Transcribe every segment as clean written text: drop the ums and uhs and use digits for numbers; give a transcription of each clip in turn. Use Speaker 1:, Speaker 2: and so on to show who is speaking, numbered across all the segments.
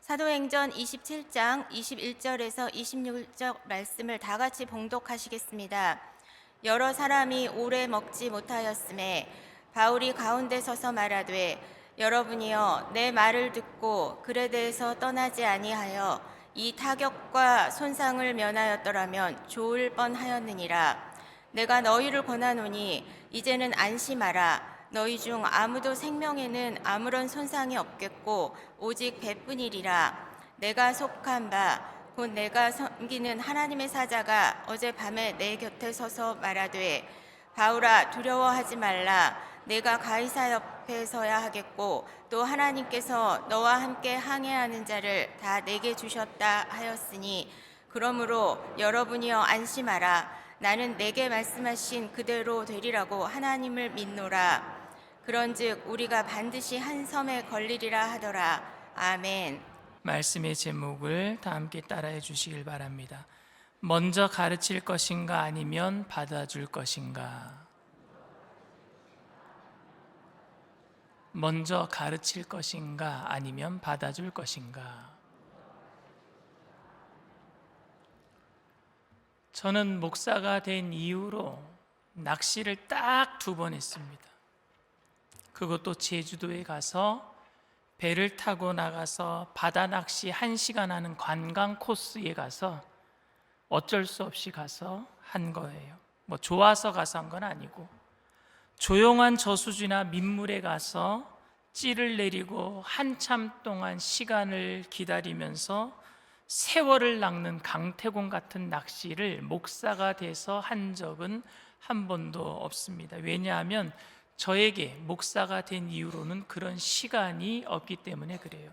Speaker 1: 사도행전 27장 21절에서 26절 말씀을 다 같이 봉독하시겠습니다. 여러 사람이 오래 먹지 못하였음에 바울이 가운데 서서 말하되 여러분이여 내 말을 듣고 그레데에서 떠나지 아니하여 이 타격과 손상을 면하였더라면 좋을 뻔하였느니라. 내가 너희를 권하노니 이제는 안심하라. 너희 중 아무도 생명에는 아무런 손상이 없겠고 오직 배뿐이리라. 내가 속한 바 곧 내가 섬기는 하나님의 사자가 어젯밤에 내 곁에 서서 말하되 바울아 두려워하지 말라. 내가 가이사 옆에 서야 하겠고 또 하나님께서 너와 함께 항해하는 자를 다 내게 주셨다 하였으니 그러므로 여러분이여 안심하라. 나는 내게 말씀하신 그대로 되리라고 하나님을 믿노라. 그런즉 우리가 반드시 한 섬에 걸리리라 하더라. 아멘.
Speaker 2: 말씀의 제목을 다 함께 따라해 주시길 바랍니다. 먼저 가르칠 것인가 아니면 받아줄 것인가? 먼저 가르칠 것인가 아니면 받아줄 것인가? 저는 목사가 된 이후로 낚시를 딱 2번 했습니다. 그것도 제주도에 가서 배를 타고 나가서 바다 낚시 1시간 하는 관광 코스에 가서 어쩔 수 없이 가서 한 거예요. 뭐 좋아서 가서 한 건 아니고 조용한 저수지나 민물에 가서 찌를 내리고 한참 동안 시간을 기다리면서 세월을 낚는 강태공 같은 낚시를 목사가 돼서 한 적은 한 번도 없습니다. 왜냐하면 저에게 목사가 된 이후로는 그런 시간이 없기 때문에 그래요.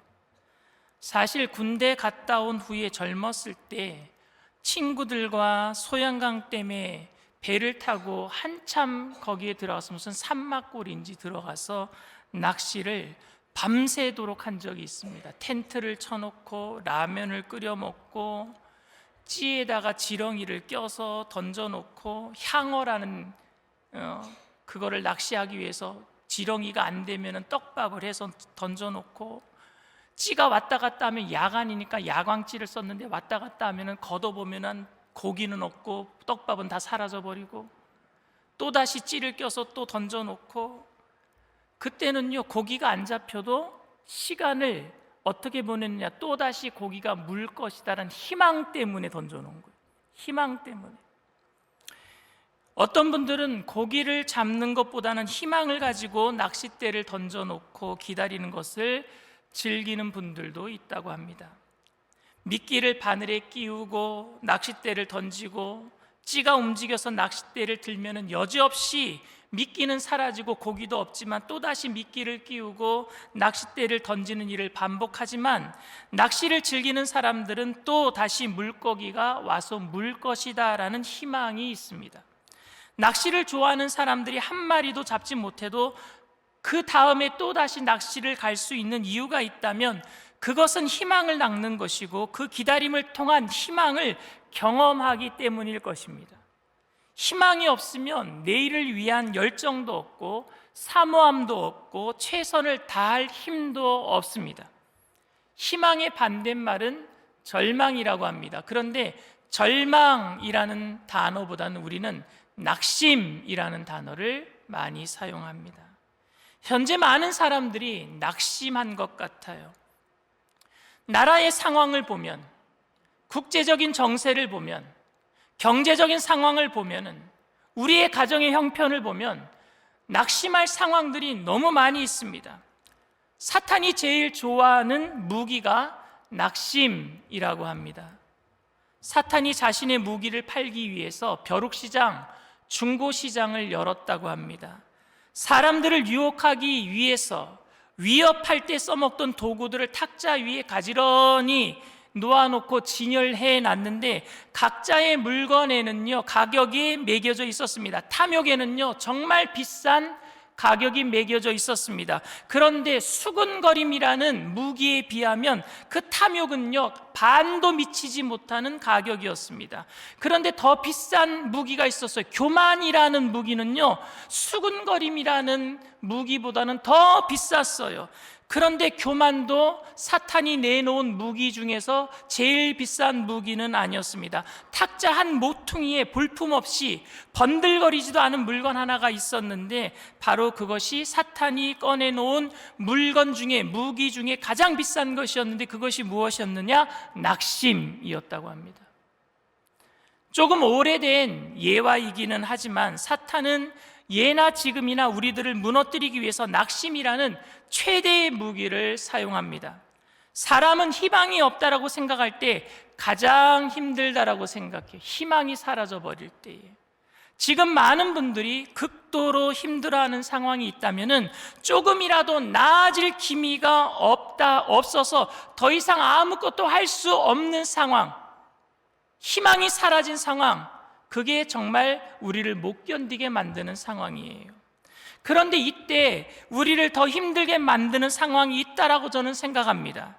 Speaker 2: 사실 군대 갔다 온 후에 젊었을 때 친구들과 소양강댐에 배를 타고 한참 거기에 들어가서 무슨 산막골인지 들어가서 낚시를 밤새도록 한 적이 있습니다. 텐트를 쳐놓고 라면을 끓여 먹고 찌에다가 지렁이를 껴서 던져놓고 향어라는 그거를 낚시하기 위해서 지렁이가 안 되면 떡밥을 해서 던져놓고 찌가 왔다 갔다 하면 야간이니까 야광찌를 썼는데 왔다 갔다 하면 걷어보면 고기는 없고 떡밥은 다 사라져버리고 또다시 찌를 껴서 또 던져놓고 그때는요 고기가 안 잡혀도 시간을 어떻게 보냈느냐 또다시 고기가 물 것이다라는 희망 때문에 던져놓은 거예요. 희망 때문에. 어떤 분들은 고기를 잡는 것보다는 희망을 가지고 낚싯대를 던져놓고 기다리는 것을 즐기는 분들도 있다고 합니다. 미끼를 바늘에 끼우고 낚싯대를 던지고 찌가 움직여서 낚싯대를 들면 여지없이 미끼는 사라지고 고기도 없지만 또다시 미끼를 끼우고 낚싯대를 던지는 일을 반복하지만 낚시를 즐기는 사람들은 또 다시 물고기가 와서 물 것이다 라는 희망이 있습니다. 낚시를 좋아하는 사람들이 한 마리도 잡지 못해도 그 다음에 또다시 낚시를 갈 수 있는 이유가 있다면 그것은 희망을 낚는 것이고 그 기다림을 통한 희망을 경험하기 때문일 것입니다. 희망이 없으면 내일을 위한 열정도 없고 사모함도 없고 최선을 다할 힘도 없습니다. 희망의 반대말은 절망이라고 합니다. 그런데 절망이라는 단어보다는 우리는 낙심이라는 단어를 많이 사용합니다. 현재 많은 사람들이 낙심한 것 같아요. 나라의 상황을 보면, 국제적인 정세를 보면, 경제적인 상황을 보면, 우리의 가정의 형편을 보면 낙심할 상황들이 너무 많이 있습니다. 사탄이 제일 좋아하는 무기가 낙심이라고 합니다. 사탄이 자신의 무기를 팔기 위해서 벼룩시장, 중고시장을 열었다고 합니다. 사람들을 유혹하기 위해서 위협할 때 써먹던 도구들을 탁자 위에 가지런히 놓아놓고 진열해 놨는데 각자의 물건에는요 가격이 매겨져 있었습니다. 탐욕에는요 정말 비싼 가격이 매겨져 있었습니다. 그런데 수군거림이라는 무기에 비하면 그 탐욕은요 반도 미치지 못하는 가격이었습니다. 그런데 더 비싼 무기가 있었어요. 교만이라는 무기는요 수군거림이라는 무기보다는 더 비쌌어요. 그런데 교만도 사탄이 내놓은 무기 중에서 제일 비싼 무기는 아니었습니다. 탁자 한 모퉁이에 볼품없이 번들거리지도 않은 물건 하나가 있었는데 바로 그것이 사탄이 꺼내놓은 물건 중에, 무기 중에 가장 비싼 것이었는데 그것이 무엇이었느냐? 낙심이었다고 합니다. 조금 오래된 예화이기는 하지만 사탄은 예나 지금이나 우리들을 무너뜨리기 위해서 낙심이라는 최대의 무기를 사용합니다. 사람은 희망이 없다라고 생각할 때 가장 힘들다라고 생각해요. 희망이 사라져버릴 때에. 지금 많은 분들이 극도로 힘들어하는 상황이 있다면 조금이라도 나아질 기미가 없어서 더 이상 아무것도 할 수 없는 상황, 희망이 사라진 상황, 그게 정말 우리를 못 견디게 만드는 상황이에요. 그런데 이때 우리를 더 힘들게 만드는 상황이 있다라고 저는 생각합니다.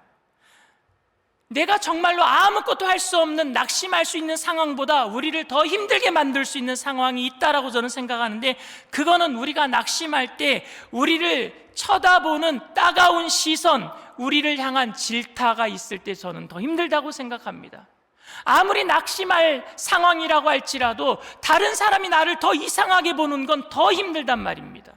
Speaker 2: 내가 정말로 아무것도 할 수 없는, 낙심할 수 있는 상황보다 우리를 더 힘들게 만들 수 있는 상황이 있다라고 저는 생각하는데, 그거는 우리가 낙심할 때 우리를 쳐다보는 따가운 시선, 우리를 향한 질타가 있을 때 저는 더 힘들다고 생각합니다. 아무리 낙심할 상황이라고 할지라도 다른 사람이 나를 더 이상하게 보는 건 더 힘들단 말입니다.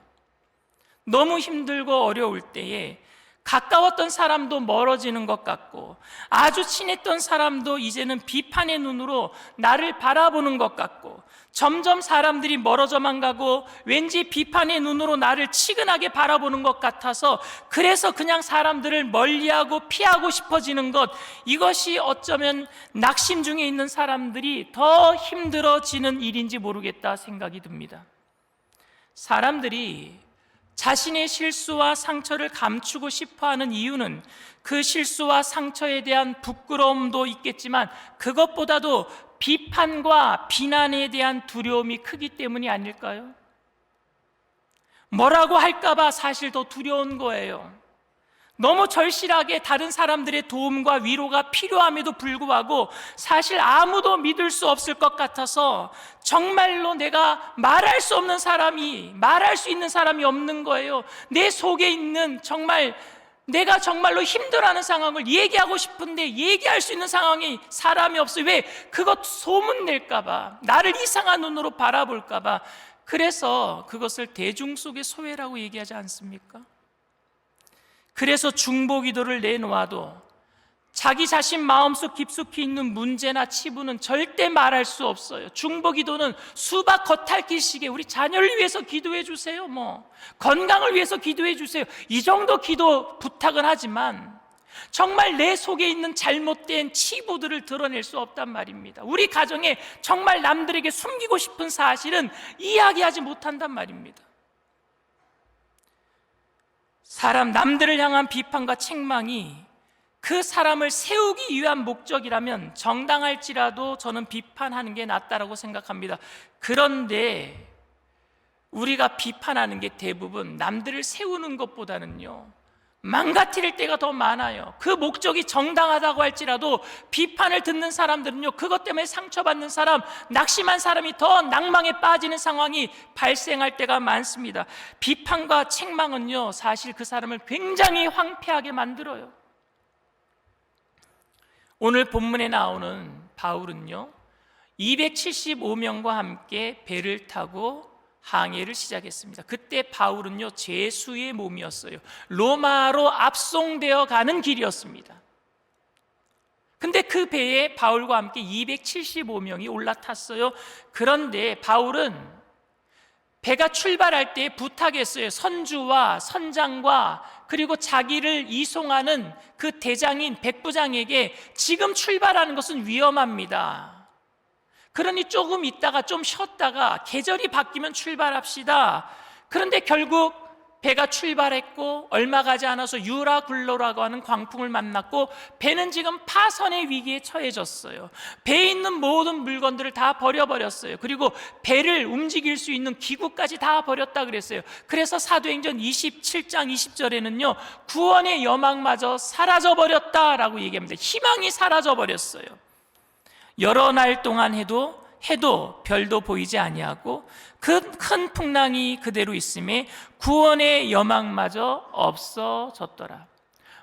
Speaker 2: 너무 힘들고 어려울 때에 가까웠던 사람도 멀어지는 것 같고, 아주 친했던 사람도 이제는 비판의 눈으로 나를 바라보는 것 같고, 점점 사람들이 멀어져만 가고 왠지 비판의 눈으로 나를 치근하게 바라보는 것 같아서, 그래서 그냥 사람들을 멀리하고 피하고 싶어지는 것, 이것이 어쩌면 낙심 중에 있는 사람들이 더 힘들어지는 일인지 모르겠다 생각이 듭니다. 사람들이 자신의 실수와 상처를 감추고 싶어하는 이유는 그 실수와 상처에 대한 부끄러움도 있겠지만 그것보다도 비판과 비난에 대한 두려움이 크기 때문이 아닐까요? 뭐라고 할까봐 사실 더 두려운 거예요. 너무 절실하게 다른 사람들의 도움과 위로가 필요함에도 불구하고 사실 아무도 믿을 수 없을 것 같아서 정말로 내가 말할 수 없는 사람이, 말할 수 있는 사람이 없는 거예요. 내 속에 있는 정말 내가 정말로 힘들어하는 상황을 얘기하고 싶은데 얘기할 수 있는 상황이 사람이 없어요. 왜? 그것 소문낼까 봐, 나를 이상한 눈으로 바라볼까 봐. 그래서 그것을 대중 속의 소외라고 얘기하지 않습니까? 그래서 중보기도를 내놓아도 자기 자신 마음속 깊숙이 있는 문제나 치부는 절대 말할 수 없어요. 중보기도는 수박 겉핥기식에 우리 자녀를 위해서 기도해 주세요, 건강을 위해서 기도해 주세요, 이 정도 기도 부탁은 하지만 정말 내 속에 있는 잘못된 치부들을 드러낼 수 없단 말입니다. 우리 가정에 정말 남들에게 숨기고 싶은 사실은 이야기하지 못한단 말입니다. 남들을 향한 비판과 책망이 그 사람을 세우기 위한 목적이라면 정당할지라도 저는 비판하는 게 낫다라고 생각합니다. 그런데 우리가 비판하는 게 대부분 남들을 세우는 것보다는요, 망가뜨릴 때가 더 많아요. 그 목적이 정당하다고 할지라도 비판을 듣는 사람들은요, 그것 때문에 상처받는 사람, 낙심한 사람이 더 낭망에 빠지는 상황이 발생할 때가 많습니다. 비판과 책망은요, 사실 그 사람을 굉장히 황폐하게 만들어요. 오늘 본문에 나오는 바울은요, 275명과 함께 배를 타고 항해를 시작했습니다. 그때 바울은요, 죄수의 몸이었어요. 로마로 압송되어 가는 길이었습니다. 근데 그 배에 바울과 함께 275명이 올라탔어요. 그런데 바울은 배가 출발할 때 부탁했어요. 선주와 선장과 그리고 자기를 이송하는 그 대장인 백부장에게 지금 출발하는 것은 위험합니다. 그러니 조금 있다가 좀 쉬었다가 계절이 바뀌면 출발합시다. 그런데 결국 배가 출발했고 얼마 가지 않아서 유라굴로라고 하는 광풍을 만났고 배는 지금 파선의 위기에 처해졌어요. 배에 있는 모든 물건들을 다 버려버렸어요. 그리고 배를 움직일 수 있는 기구까지 다 버렸다 그랬어요. 그래서 사도행전 27장 20절에는요, 구원의 여망마저 사라져버렸다라고 얘기합니다. 희망이 사라져버렸어요. 여러 날 동안 해도 해도 별도 보이지 아니하고 그 큰 풍랑이 그대로 있음에 구원의 여망마저 없어졌더라.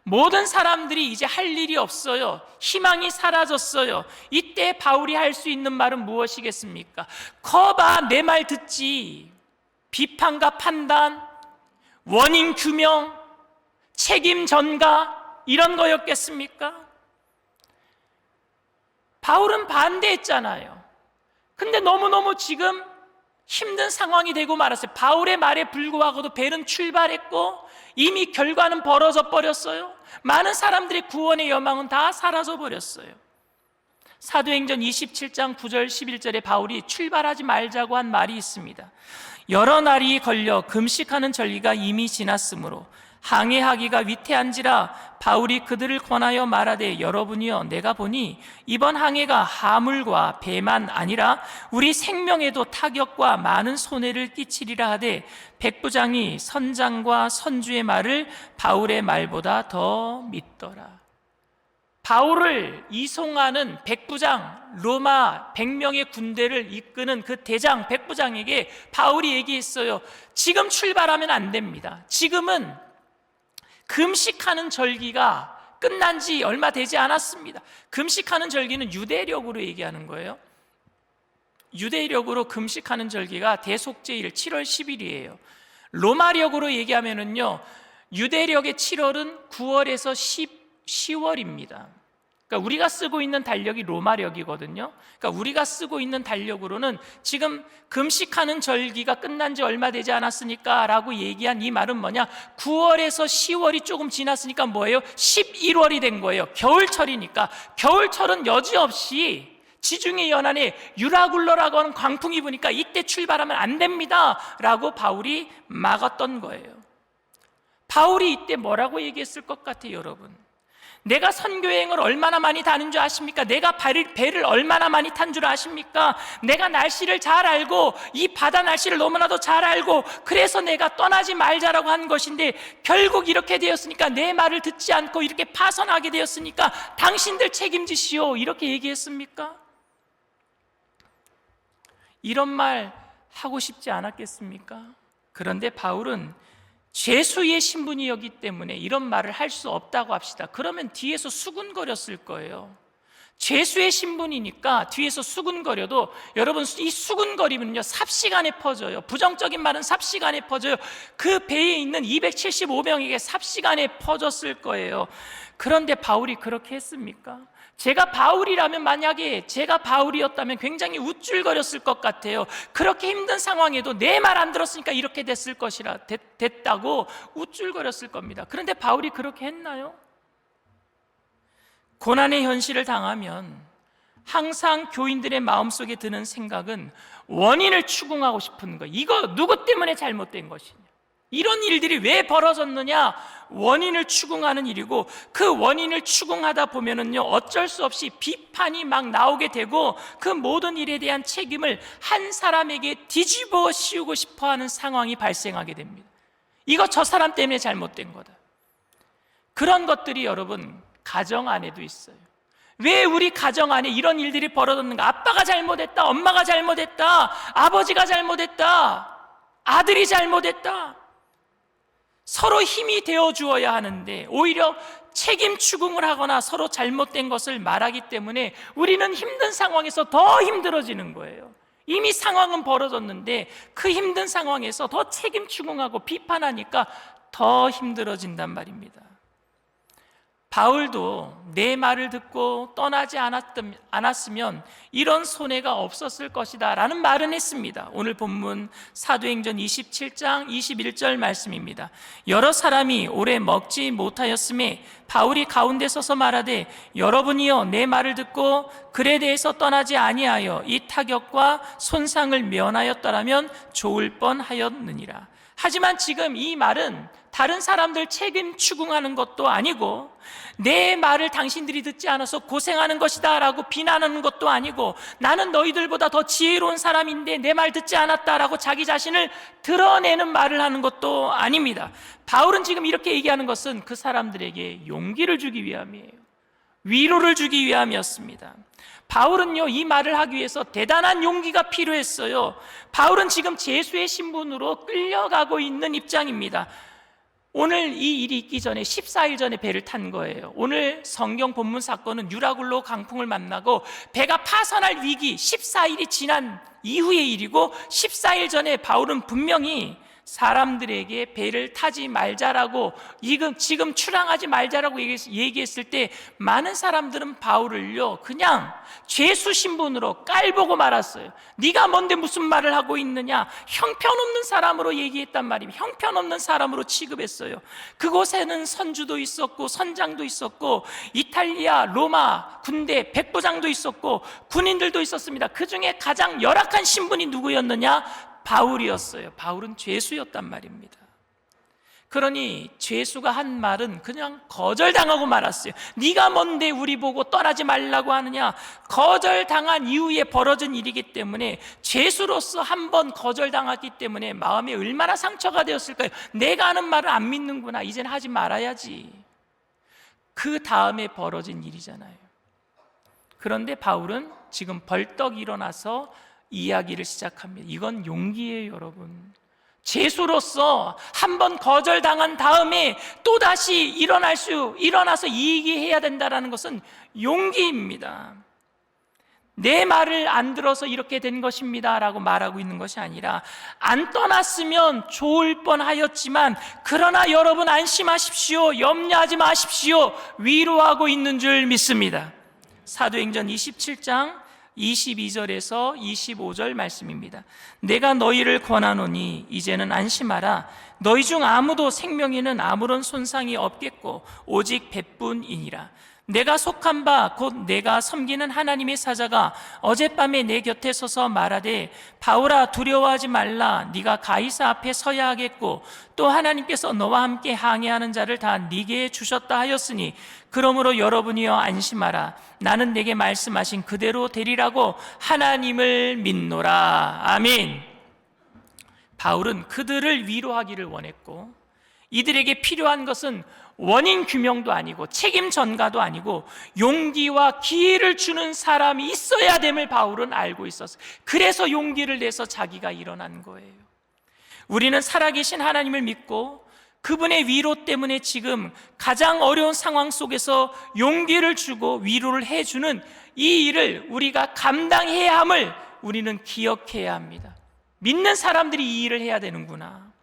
Speaker 2: 모든 사람들이 이제 할 일이 없어요. 희망이 사라졌어요. 이때 바울이 할 수 있는 말은 무엇이겠습니까? 거봐, 내 말 듣지. 비판과 판단, 원인 규명, 책임 전가, 이런 거였겠습니까? 바울은 반대했잖아요. 근데 너무너무 지금 힘든 상황이 되고 말았어요. 바울의 말에 불구하고도 배는 출발했고 이미 결과는 벌어져 버렸어요. 많은 사람들의 구원의 여망은 다 사라져 버렸어요. 사도행전 27장 9절 11절에 바울이 출발하지 말자고 한 말이 있습니다. 여러 날이 걸려 금식하는 절기가 이미 지났으므로 항해하기가 위태한지라 바울이 그들을 권하여 말하되 여러분이여 내가 보니 이번 항해가 하물과 배만 아니라 우리 생명에도 타격과 많은 손해를 끼치리라 하되 백부장이 선장과 선주의 말을 바울의 말보다 더 믿더라. 바울을 이송하는 백부장, 로마 100명의 군대를 이끄는 그 대장 백부장에게 바울이 얘기했어요. 지금 출발하면 안 됩니다. 지금은 금식하는 절기가 끝난 지 얼마 되지 않았습니다. 금식하는 절기는 유대력으로 얘기하는 거예요. 유대력으로 금식하는 절기가 대속제일 7월 10일이에요. 로마력으로 얘기하면은요, 유대력의 7월은 9월에서 10월입니다. 그러니까 우리가 쓰고 있는 달력이 로마력이거든요. 그러니까 우리가 쓰고 있는 달력으로는 지금 금식하는 절기가 끝난 지 얼마 되지 않았으니까 라고 얘기한 이 말은 뭐냐? 9월에서 10월이 조금 지났으니까 뭐예요? 11월이 된 거예요. 겨울철이니까. 겨울철은 여지없이 지중해 연안에 유라굴로라고 하는 광풍이 부니까 이때 출발하면 안 됩니다 라고 바울이 막았던 거예요. 바울이 이때 뭐라고 얘기했을 것 같아요, 여러분? 내가 선교여행을 얼마나 많이 다닌 줄 아십니까? 내가 배를 얼마나 많이 탄 줄 아십니까? 내가 날씨를 잘 알고 이 바다 날씨를 너무나도 잘 알고 그래서 내가 떠나지 말자라고 한 것인데 결국 이렇게 되었으니까 내 말을 듣지 않고 이렇게 파선하게 되었으니까 당신들 책임지시오 이렇게 얘기했습니까? 이런 말 하고 싶지 않았겠습니까? 그런데 바울은 죄수의 신분이었기 때문에 이런 말을 할 수 없다고 합시다. 그러면 뒤에서 수군거렸을 거예요. 죄수의 신분이니까 뒤에서 수군거려도 여러분 이 수군거리면요 삽시간에 퍼져요. 부정적인 말은 삽시간에 퍼져요. 그 배에 있는 275명에게 삽시간에 퍼졌을 거예요. 그런데 바울이 그렇게 했습니까? 제가 바울이라면 만약에 제가 바울이었다면 굉장히 우쭐거렸을 것 같아요. 그렇게 힘든 상황에도 내 말 안 들었으니까 이렇게 됐을 것이라 됐다고 우쭐거렸을 겁니다. 그런데 바울이 그렇게 했나요? 고난의 현실을 당하면 항상 교인들의 마음속에 드는 생각은 원인을 추궁하고 싶은 거. 이거 누구 때문에 잘못된 것이냐? 이런 일들이 왜 벌어졌느냐? 원인을 추궁하는 일이고 그 원인을 추궁하다 보면은요 어쩔 수 없이 비판이 막 나오게 되고 그 모든 일에 대한 책임을 한 사람에게 뒤집어 씌우고 싶어하는 상황이 발생하게 됩니다. 이거 저 사람 때문에 잘못된 거다. 그런 것들이 여러분 가정 안에도 있어요. 왜 우리 가정 안에 이런 일들이 벌어졌는가? 아빠가 잘못했다, 엄마가 잘못했다, 아버지가 잘못했다, 아들이 잘못했다. 서로 힘이 되어 주어야 하는데 오히려 책임 추궁을 하거나 서로 잘못된 것을 말하기 때문에 우리는 힘든 상황에서 더 힘들어지는 거예요. 이미 상황은 벌어졌는데 그 힘든 상황에서 더 책임 추궁하고 비판하니까 더 힘들어진단 말입니다. 바울도 내 말을 듣고 떠나지 않았으면 이런 손해가 없었을 것이다 라는 말은 했습니다. 오늘 본문 사도행전 27장 21절 말씀입니다. 여러 사람이 오래 먹지 못하였음에 바울이 가운데 서서 말하되 여러분이여 내 말을 듣고 글에 대해서 떠나지 아니하여 이 타격과 손상을 면하였더라면 좋을 뻔하였느니라. 하지만 지금 이 말은 다른 사람들 책임 추궁하는 것도 아니고 내 말을 당신들이 듣지 않아서 고생하는 것이다 라고 비난하는 것도 아니고 나는 너희들보다 더 지혜로운 사람인데 내 말 듣지 않았다라고 자기 자신을 드러내는 말을 하는 것도 아닙니다. 바울은 지금 이렇게 얘기하는 것은 그 사람들에게 용기를 주기 위함이에요. 위로를 주기 위함이었습니다. 바울은요, 이 말을 하기 위해서 대단한 용기가 필요했어요. 바울은 지금 제수의 신분으로 끌려가고 있는 입장입니다. 오늘 이 일이 있기 전에 14일 전에 배를 탄 거예요. 오늘 성경 본문 사건은 유라굴로 강풍을 만나고 배가 파선할 위기 14일이 지난 이후의 일이고, 14일 전에 바울은 분명히 사람들에게 배를 타지 말자라고, 지금 출항하지 말자라고 얘기했을 때 많은 사람들은 바울을요 그냥 죄수 신분으로 깔보고 말았어요. 네가 뭔데 무슨 말을 하고 있느냐, 형편없는 사람으로 얘기했단 말입니다. 형편없는 사람으로 취급했어요. 그곳에는 선주도 있었고 선장도 있었고 이탈리아 로마 군대 백부장도 있었고 군인들도 있었습니다. 그 중에 가장 열악한 신분이 누구였느냐? 바울이었어요. 바울은 죄수였단 말입니다. 그러니 죄수가 한 말은 그냥 거절당하고 말았어요. 네가 뭔데 우리 보고 떠나지 말라고 하느냐. 거절당한 이후에 벌어진 일이기 때문에, 죄수로서 한 번 거절당했기 때문에 마음에 얼마나 상처가 되었을까요? 내가 하는 말을 안 믿는구나, 이젠 하지 말아야지. 그 다음에 벌어진 일이잖아요. 그런데 바울은 지금 벌떡 일어나서 이야기를 시작합니다. 이건 용기예요, 여러분. 죄수로서 한 번 거절당한 다음에 또다시 일어나서 얘기해야 된다는 것은 용기입니다. 내 말을 안 들어서 이렇게 된 것입니다 라고 말하고 있는 것이 아니라, 안 떠났으면 좋을 뻔하였지만 그러나 여러분 안심하십시오, 염려하지 마십시오, 위로하고 있는 줄 믿습니다. 사도행전 27장 22절에서 25절 말씀입니다. 내가 너희를 권하노니 이제는 안심하라. 너희 중 아무도 생명에는 아무런 손상이 없겠고 오직 배뿐이니라. 내가 속한 바 곧 내가 섬기는 하나님의 사자가 어젯밤에 내 곁에 서서 말하되, 바울아 두려워하지 말라. 네가 가이사 앞에 서야 하겠고 또 하나님께서 너와 함께 항해하는 자를 다 네게 주셨다 하였으니, 그러므로 여러분이여 안심하라. 나는 내게 말씀하신 그대로 되리라고 하나님을 믿노라. 아멘. 바울은 그들을 위로하기를 원했고, 이들에게 필요한 것은 원인 규명도 아니고 책임 전가도 아니고 용기와 기회를 주는 사람이 있어야 됨을 바울은 알고 있었어요. 그래서 용기를 내서 자기가 일어난 거예요. 우리는 살아계신 하나님을 믿고 그분의 위로 때문에 지금 가장 어려운 상황 속에서 용기를 주고 위로를 해주는 이 일을 우리가 감당해야 함을 우리는 기억해야 합니다. 믿는 사람들이 이 일을 해야 되는구나.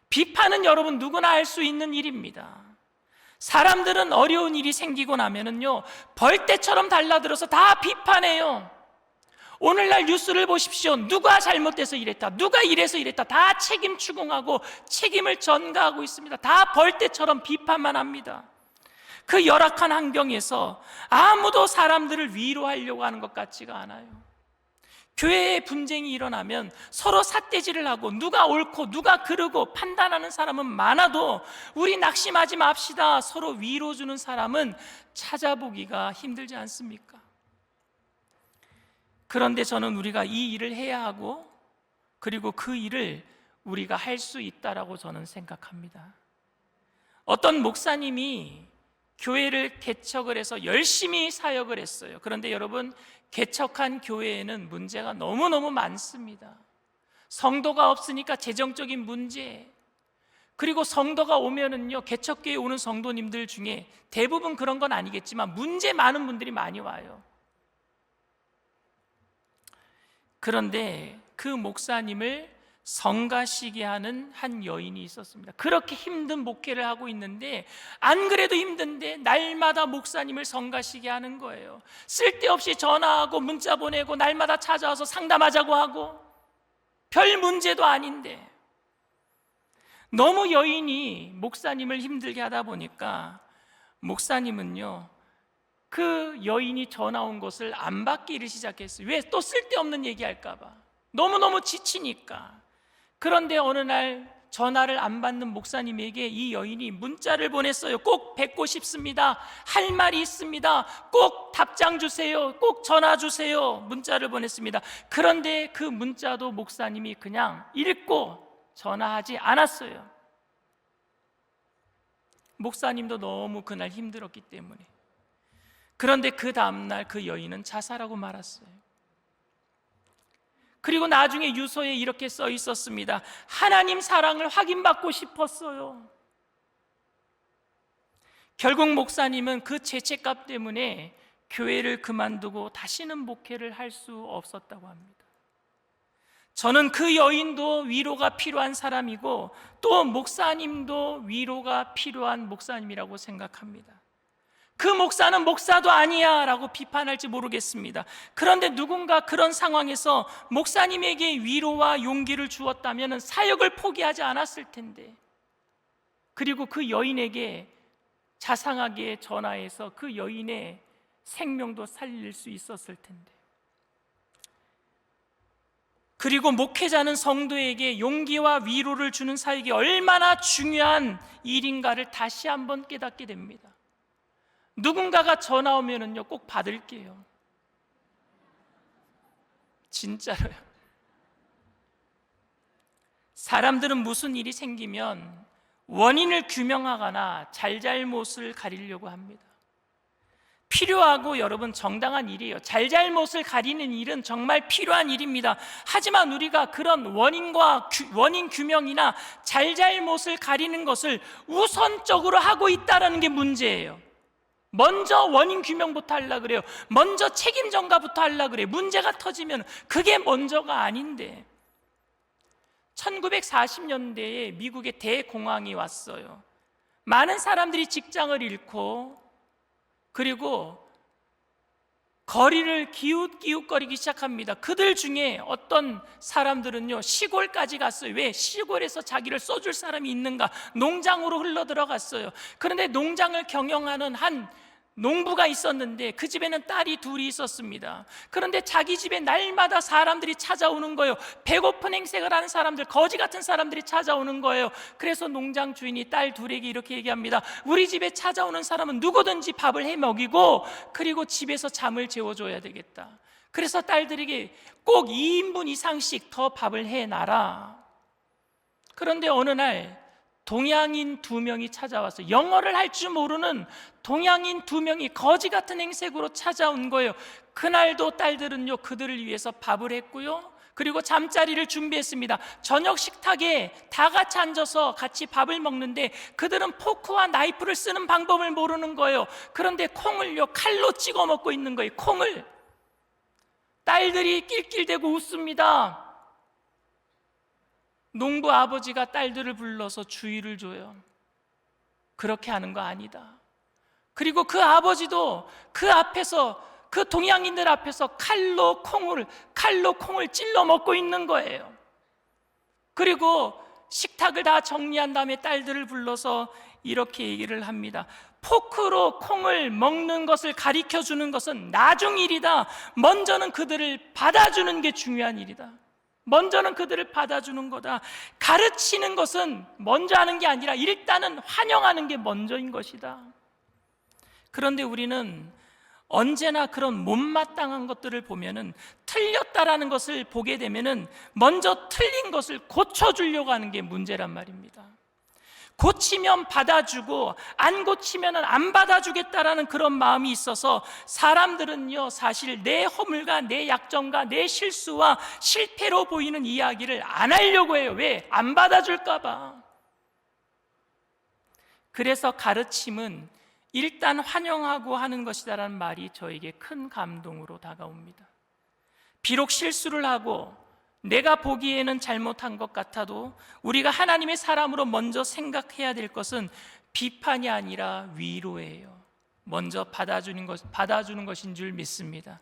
Speaker 2: 비판은 여러분 누구나 할 수 있는 일입니다. 사람들은 어려운 일이 생기고 나면은요 벌떼처럼 달라들어서 다 비판해요. 오늘날 뉴스를 보십시오. 누가 잘못돼서 이랬다, 누가 이래서 이랬다, 다 책임 추궁하고 책임을 전가하고 있습니다. 다 벌떼처럼 비판만 합니다. 그 열악한 환경에서 아무도 사람들을 위로하려고 하는 것 같지가 않아요. 교회에 분쟁이 일어나면 서로 삿대질을 하고 누가 옳고 누가 그르고 판단하는 사람은 많아도 우리 낙심하지 맙시다. 서로 위로 주는 사람은 찾아보기가 힘들지 않습니까? 그런데 저는 우리가 이 일을 해야 하고, 그리고 그 일을 우리가 할 수 있다라고 저는 생각합니다. 어떤 목사님이 교회를 개척을 해서 열심히 사역을 했어요. 그런데 여러분, 개척한 교회에는 문제가 너무너무 많습니다. 성도가 없으니까 재정적인 문제, 그리고 성도가 오면은요, 개척교회에 오는 성도님들 중에 대부분 그런 건 아니겠지만 문제 많은 분들이 많이 와요. 그런데 그 목사님을 성가시게 하는 한 여인이 있었습니다. 그렇게 힘든 목회를 하고 있는데 안 그래도 힘든데 날마다 목사님을 성가시게 하는 거예요. 쓸데없이 전화하고 문자 보내고 날마다 찾아와서 상담하자고 하고, 별 문제도 아닌데. 너무 여인이 목사님을 힘들게 하다 보니까 목사님은요 그 여인이 전화 온 것을 안 받기를 시작했어요. 왜? 또 쓸데없는 얘기할까 봐. 너무너무 지치니까. 그런데 어느 날 전화를 안 받는 목사님에게 이 여인이 문자를 보냈어요. 꼭 뵙고 싶습니다. 할 말이 있습니다. 꼭 답장 주세요. 꼭 전화 주세요. 문자를 보냈습니다. 그런데 그 문자도 목사님이 그냥 읽고 전화하지 않았어요. 목사님도 너무 그날 힘들었기 때문에. 그런데 그 다음날 그 여인은 자살하고 말았어요. 그리고 나중에 유서에 이렇게 써 있었습니다. 하나님 사랑을 확인받고 싶었어요. 결국 목사님은 그 죄책감 때문에 교회를 그만두고 다시는 목회를 할 수 없었다고 합니다. 저는 그 여인도 위로가 필요한 사람이고 또 목사님도 위로가 필요한 목사님이라고 생각합니다. 그 목사는 목사도 아니야 라고 비판할지 모르겠습니다. 그런데 누군가 그런 상황에서 목사님에게 위로와 용기를 주었다면 사역을 포기하지 않았을 텐데, 그리고 그 여인에게 자상하게 전화해서 그 여인의 생명도 살릴 수 있었을 텐데, 그리고 목회자는 성도에게 용기와 위로를 주는 사역이 얼마나 중요한 일인가를 다시 한번 깨닫게 됩니다. 누군가가 전화 오면은요 꼭 받을게요. 진짜로요. 사람들은 무슨 일이 생기면 원인을 규명하거나 잘잘못을 가리려고 합니다. 필요하고 여러분 정당한 일이에요. 잘잘못을 가리는 일은 정말 필요한 일입니다. 하지만 우리가 그런 원인 규명이나 잘잘못을 가리는 것을 우선적으로 하고 있다는 게 문제예요. 먼저 원인 규명부터 하려고 그래요. 먼저 책임 전가부터 하려고 그래요. 문제가 터지면 그게 먼저가 아닌데. 1940년대에 미국에 대공황이 왔어요. 많은 사람들이 직장을 잃고 그리고 거리를 기웃기웃거리기 시작합니다. 그들 중에 어떤 사람들은요 시골까지 갔어요. 왜? 시골에서 자기를 써줄 사람이 있는가? 농장으로 흘러들어갔어요. 그런데 농장을 경영하는 한 농부가 있었는데 그 집에는 딸이 둘이 있었습니다. 그런데 자기 집에 날마다 사람들이 찾아오는 거예요. 배고픈 행색을 하는 사람들, 거지 같은 사람들이 찾아오는 거예요. 그래서 농장 주인이 딸 둘에게 이렇게 얘기합니다. 우리 집에 찾아오는 사람은 누구든지 밥을 해 먹이고 그리고 집에서 잠을 재워줘야 되겠다. 그래서 딸들에게 꼭 2인분 이상씩 더 밥을 해놔라. 그런데 어느 날 동양인 2명이 찾아와서 영어를 할 줄 모르는 동양인 2명이 거지 같은 행색으로 찾아온 거예요. 그날도 딸들은요 그들을 위해서 밥을 했고요, 그리고 잠자리를 준비했습니다. 저녁 식탁에 다 같이 앉아서 같이 밥을 먹는데 그들은 포크와 나이프를 쓰는 방법을 모르는 거예요. 그런데 콩을요 칼로 찍어 먹고 있는 거예요. 콩을. 딸들이 낄낄대고 웃습니다. 농부 아버지가 딸들을 불러서 주의를 줘요. 그렇게 하는 거 아니다. 그리고 그 아버지도 그 앞에서, 그 동양인들 앞에서 칼로 콩을 찔러 먹고 있는 거예요. 그리고 식탁을 다 정리한 다음에 딸들을 불러서 이렇게 얘기를 합니다. 포크로 콩을 먹는 것을 가르쳐 주는 것은 나중 일이다. 먼저는 그들을 받아주는 게 중요한 일이다. 먼저는 그들을 받아주는 거다. 가르치는 것은 먼저 하는 게 아니라 일단은 환영하는 게 먼저인 것이다. 그런데 우리는 언제나 그런 못마땅한 것들을 보면은 틀렸다라는 것을 보게 되면은 먼저 틀린 것을 고쳐주려고 하는 게 문제란 말입니다. 고치면 받아주고 안 고치면 안 받아주겠다라는 그런 마음이 있어서 사람들은요 사실 내 허물과 내 약점과 내 실수와 실패로 보이는 이야기를 안 하려고 해요. 왜? 안 받아줄까 봐. 그래서 가르침은 일단 환영하고 하는 것이다라는 말이 저에게 큰 감동으로 다가옵니다. 비록 실수를 하고 내가 보기에는 잘못한 것 같아도 우리가 하나님의 사람으로 먼저 생각해야 될 것은 비판이 아니라 위로예요. 먼저 받아주는 것인 줄 믿습니다.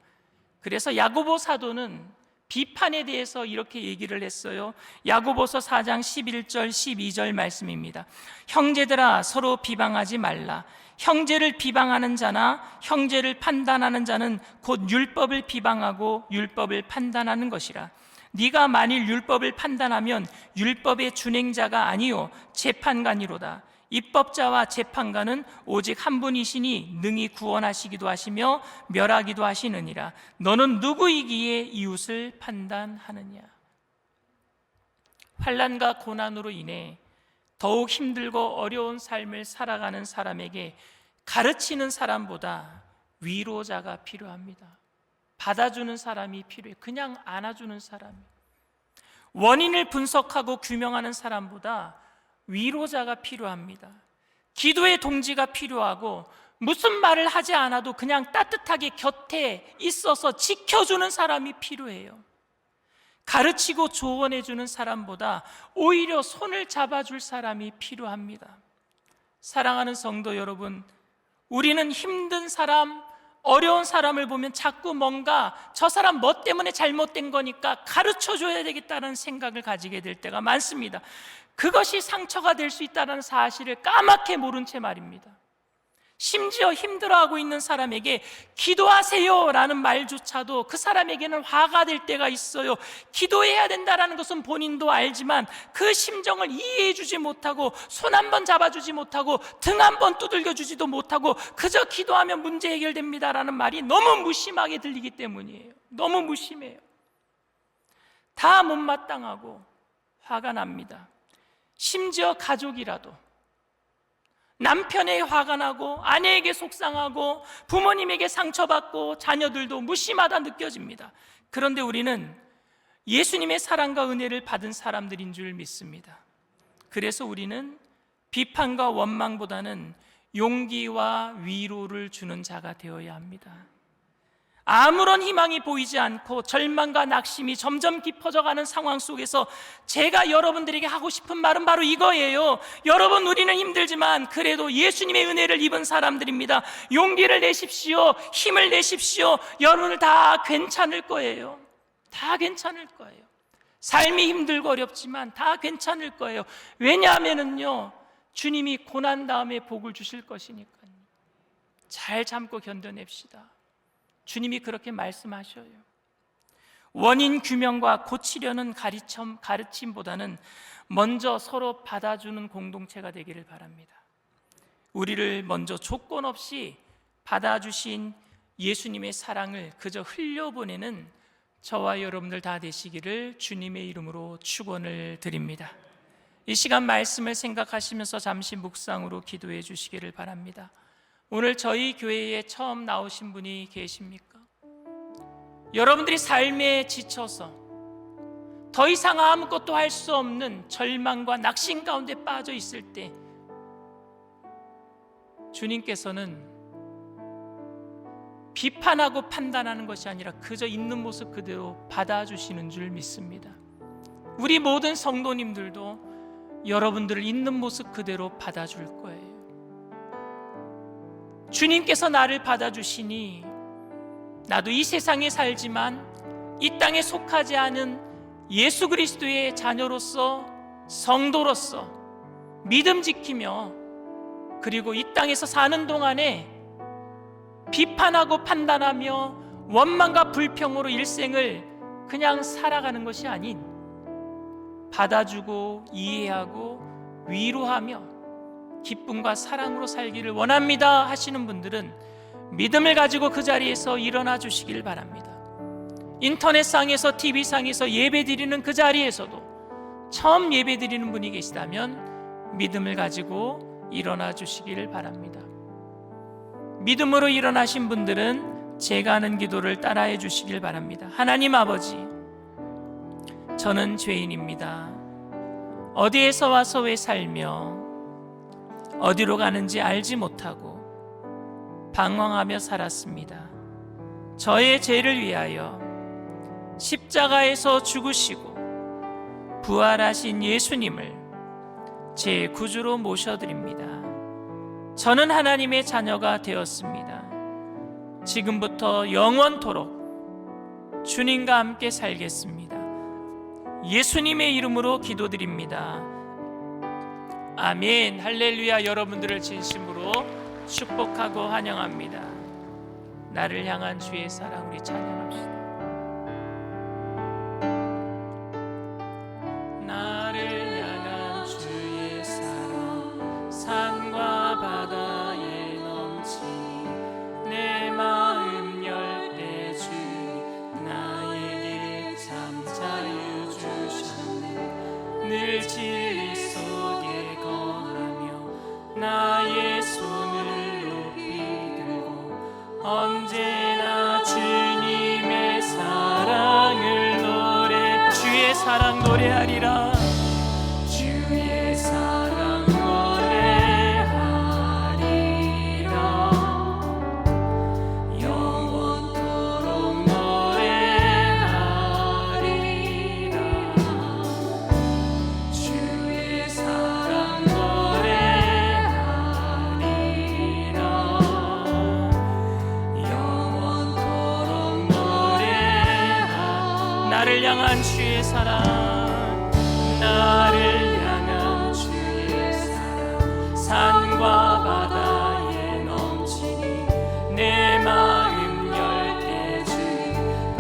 Speaker 2: 그래서 야고보 사도는 비판에 대해서 이렇게 얘기를 했어요. 야고보서 4장 11절 12절 말씀입니다. 형제들아 서로 비방하지 말라. 형제를 비방하는 자나 형제를 판단하는 자는 곧 율법을 비방하고 율법을 판단하는 것이라. 네가 만일 율법을 판단하면 율법의 준행자가 아니요 재판관이로다. 입법자와 재판관은 오직 한 분이시니 능히 구원하시기도 하시며 멸하기도 하시느니라. 너는 누구이기에 이웃을 판단하느냐. 환난과 고난으로 인해 더욱 힘들고 어려운 삶을 살아가는 사람에게 가르치는 사람보다 위로자가 필요합니다. 받아주는 사람이 필요해. 그냥 안아주는 사람이. 원인을 분석하고 규명하는 사람보다 위로자가 필요합니다. 기도의 동지가 필요하고 무슨 말을 하지 않아도 그냥 따뜻하게 곁에 있어서 지켜주는 사람이 필요해요. 가르치고 조언해주는 사람보다 오히려 손을 잡아줄 사람이 필요합니다. 사랑하는 성도 여러분, 우리는 힘든 사람, 어려운 사람을 보면 자꾸 뭔가 저 사람 뭐 때문에 잘못된 거니까 가르쳐줘야 되겠다는 생각을 가지게 될 때가 많습니다. 그것이 상처가 될 수 있다는 사실을 까맣게 모른 채 말입니다. 심지어 힘들어하고 있는 사람에게 기도하세요 라는 말조차도 그 사람에게는 화가 될 때가 있어요. 기도해야 된다는 것은 본인도 알지만 그 심정을 이해해 주지 못하고 손 한 번 잡아주지 못하고 등 한 번 두들겨 주지도 못하고 그저 기도하면 문제 해결됩니다 라는 말이 너무 무심하게 들리기 때문이에요. 너무 무심해요. 다 못마땅하고 화가 납니다. 심지어 가족이라도 남편에게 화가 나고 아내에게 속상하고 부모님에게 상처받고 자녀들도 무심하다 느껴집니다. 그런데 우리는 예수님의 사랑과 은혜를 받은 사람들인 줄 믿습니다. 그래서 우리는 비판과 원망보다는 용기와 위로를 주는 자가 되어야 합니다. 아무런 희망이 보이지 않고 절망과 낙심이 점점 깊어져가는 상황 속에서 제가 여러분들에게 하고 싶은 말은 바로 이거예요. 여러분, 우리는 힘들지만 그래도 예수님의 은혜를 입은 사람들입니다. 용기를 내십시오. 힘을 내십시오. 여러분들 다 괜찮을 거예요. 다 괜찮을 거예요. 삶이 힘들고 어렵지만 다 괜찮을 거예요. 왜냐하면요, 주님이 고난 다음에 복을 주실 것이니까요. 잘 참고 견뎌냅시다. 주님이 그렇게 말씀하셔요. 원인 규명과 고치려는 가르침보다는 먼저 서로 받아주는 공동체가 되기를 바랍니다. 우리를 먼저 조건 없이 받아주신 예수님의 사랑을 그저 흘려보내는 저와 여러분들 다 되시기를 주님의 이름으로 축원을 드립니다. 이 시간 말씀을 생각하시면서 잠시 묵상으로 기도해 주시기를 바랍니다. 오늘 저희 교회에 처음 나오신 분이 계십니까? 여러분들이 삶에 지쳐서 더 이상 아무것도 할 수 없는 절망과 낙심 가운데 빠져 있을 때 주님께서는 비판하고 판단하는 것이 아니라 그저 있는 모습 그대로 받아주시는 줄 믿습니다. 우리 모든 성도님들도 여러분들을 있는 모습 그대로 받아줄 거예요. 주님께서 나를 받아주시니 나도 이 세상에 살지만 이 땅에 속하지 않은 예수 그리스도의 자녀로서 성도로서 믿음 지키며 그리고 이 땅에서 사는 동안에 비판하고 판단하며 원망과 불평으로 일생을 그냥 살아가는 것이 아닌 받아주고 이해하고 위로하며 기쁨과 사랑으로 살기를 원합니다 하시는 분들은 믿음을 가지고 그 자리에서 일어나 주시길 바랍니다. 인터넷상에서 TV상에서 예배드리는 그 자리에서도 처음 예배드리는 분이 계시다면 믿음을 가지고 일어나 주시기를 바랍니다. 믿음으로 일어나신 분들은 제가 하는 기도를 따라해 주시길 바랍니다. 하나님 아버지, 저는 죄인입니다. 어디에서 와서 왜 살며 어디로 가는지 알지 못하고 방황하며 살았습니다. 저의 죄를 위하여 십자가에서 죽으시고 부활하신 예수님을 제 구주로 모셔드립니다. 저는 하나님의 자녀가 되었습니다. 지금부터 영원토록 주님과 함께 살겠습니다. 예수님의 이름으로 기도드립니다. 아멘. 할렐루야. 여러분들을 진심으로 축복하고 환영합니다. 나를 향한 주의 사랑 우리 찬양합시다. 나를 향한 주의 사랑 산과 바다에 넘치니 내 마음 열 때 주님 나에게 참 자유 주셨네. 늘 진리 속에 거하며 나의 손을 높이 들고 언제나 주님의 사랑을 주의 사랑 노래하리라. 주의 사랑 노래하리라. 영원토록 노래하리라. 주의 사랑 노래하리라. 영원토록 노래하리라. 나를 향한 주의 사랑, 나를 향한 주의 사랑, 산과 바다에 넘치니 내 마음 열 때 주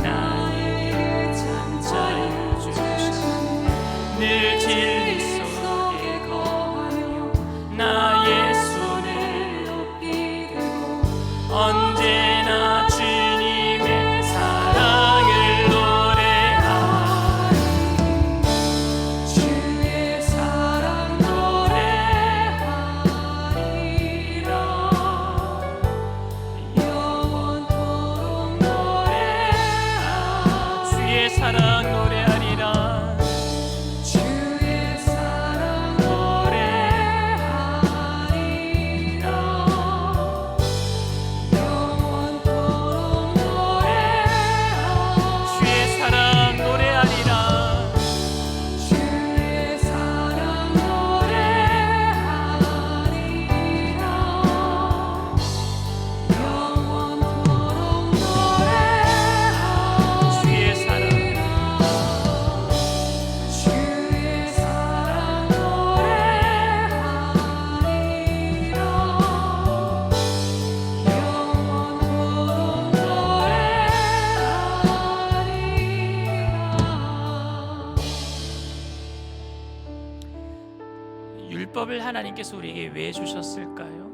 Speaker 2: 나에게 잠자유 주시니 늘 진리 속에 거하며 나의 손을 높이 들고 언제나 주님의 사랑을 사랑 노래하리라. 주의 사랑 노래하리라. 영원토록 노래하리라. 주의 사랑 노래하리라. 주의 사랑 노래하리라. 영원토록 노래하리라. 주의 사랑 율법을 하나님께서 우리에게 왜 주셨을까요?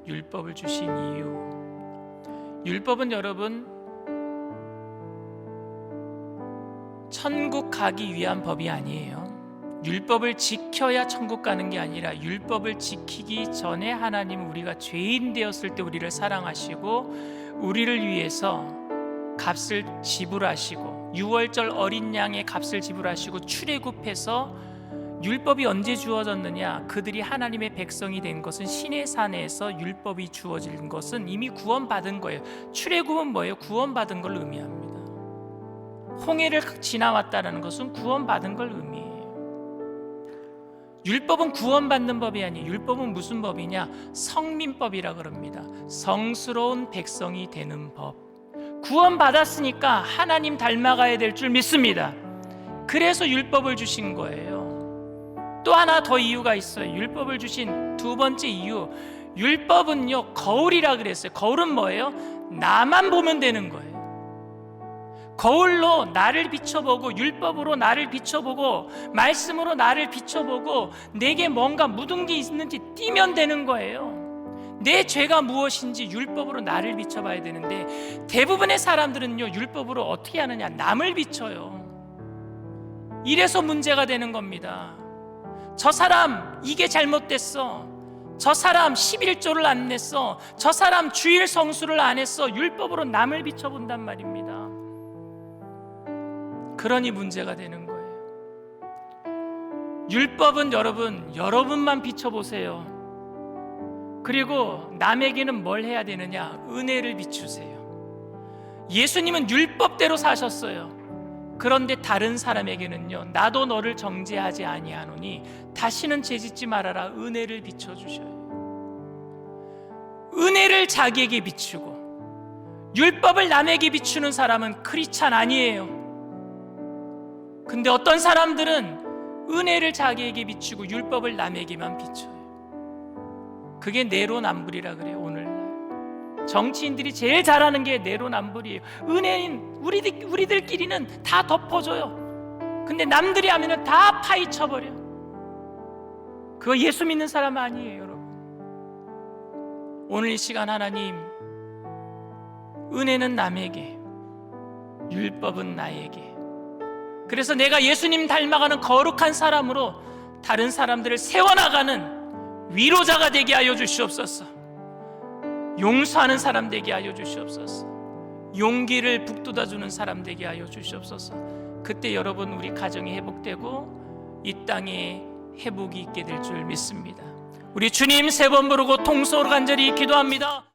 Speaker 2: 율법을 주신 이유. 율법은 여러분 천국 가기 위한 법이 아니에요. 율법을 지켜야 천국 가는 게 아니라 율법을 지키기 전에 하나님은 우리가 죄인 되었을 때 우리를 사랑하시고 우리를 위해서 값을 지불하시고 유월절 어린 양의 값을 지불하시고 출애굽해서 율법이 언제 주어졌느냐? 그들이 하나님의 백성이 된 것은 시내 산에서 율법이 주어진 것은 이미 구원받은 거예요. 출애굽은 뭐예요? 구원받은 걸 의미합니다. 홍해를 지나왔다는 것은 구원받은 걸 의미해요. 율법은 구원받는 법이 아니에요. 율법은 무슨 법이냐? 성민법이라 그럽니다. 성스러운 백성이 되는 법. 구원받았으니까 하나님 닮아가야 될 줄 믿습니다. 그래서 율법을 주신 거예요. 또 하나 더 이유가 있어요. 율법을 주신 두 번째 이유, 율법은요 거울이라 그랬어요. 거울은 뭐예요? 나만 보면 되는 거예요. 거울로 나를 비춰보고 율법으로 나를 비춰보고 말씀으로 나를 비춰보고 내게 뭔가 묻은 게 있는지 띄면 되는 거예요. 내 죄가 무엇인지 율법으로 나를 비춰봐야 되는데 대부분의 사람들은요 율법으로 어떻게 하느냐? 남을 비춰요. 이래서 문제가 되는 겁니다. 저 사람 이게 잘못됐어. 저 사람 11조를 안 냈어. 저 사람 주일 성수를 안 했어. 율법으로 남을 비춰본단 말입니다. 그러니 문제가 되는 거예요. 율법은 여러분만 비춰보세요. 그리고 남에게는 뭘 해야 되느냐? 은혜를 비추세요. 예수님은 율법대로 사셨어요. 그런데 다른 사람에게는요, 나도 너를 정죄하지 아니하노니 다시는 죄짓지 말아라. 은혜를 비춰주셔요. 은혜를 자기에게 비추고 율법을 남에게 비추는 사람은 크리스찬 아니에요. 근데 어떤 사람들은 은혜를 자기에게 비추고 율법을 남에게만 비춰요. 그게 내로남불이라 그래요. 오늘날 정치인들이 제일 잘하는 게 내로남불이에요. 은혜인 우리들끼리는 다 덮어줘요. 근데 남들이 하면은 다 파헤쳐버려. 그거 예수 믿는 사람 아니에요, 여러분. 오늘 이 시간 하나님, 은혜는 남에게, 율법은 나에게. 그래서 내가 예수님 닮아가는 거룩한 사람으로 다른 사람들을 세워나가는 위로자가 되게 하여 주시옵소서. 용서하는 사람 되게 하여 주시옵소서. 용기를 북돋아주는 사람 되게 하여 주시옵소서. 그때 여러분 우리 가정이 회복되고 이 땅에 회복이 있게 될 줄 믿습니다. 우리 주님 세 번 부르고 통성으로 간절히 기도합니다.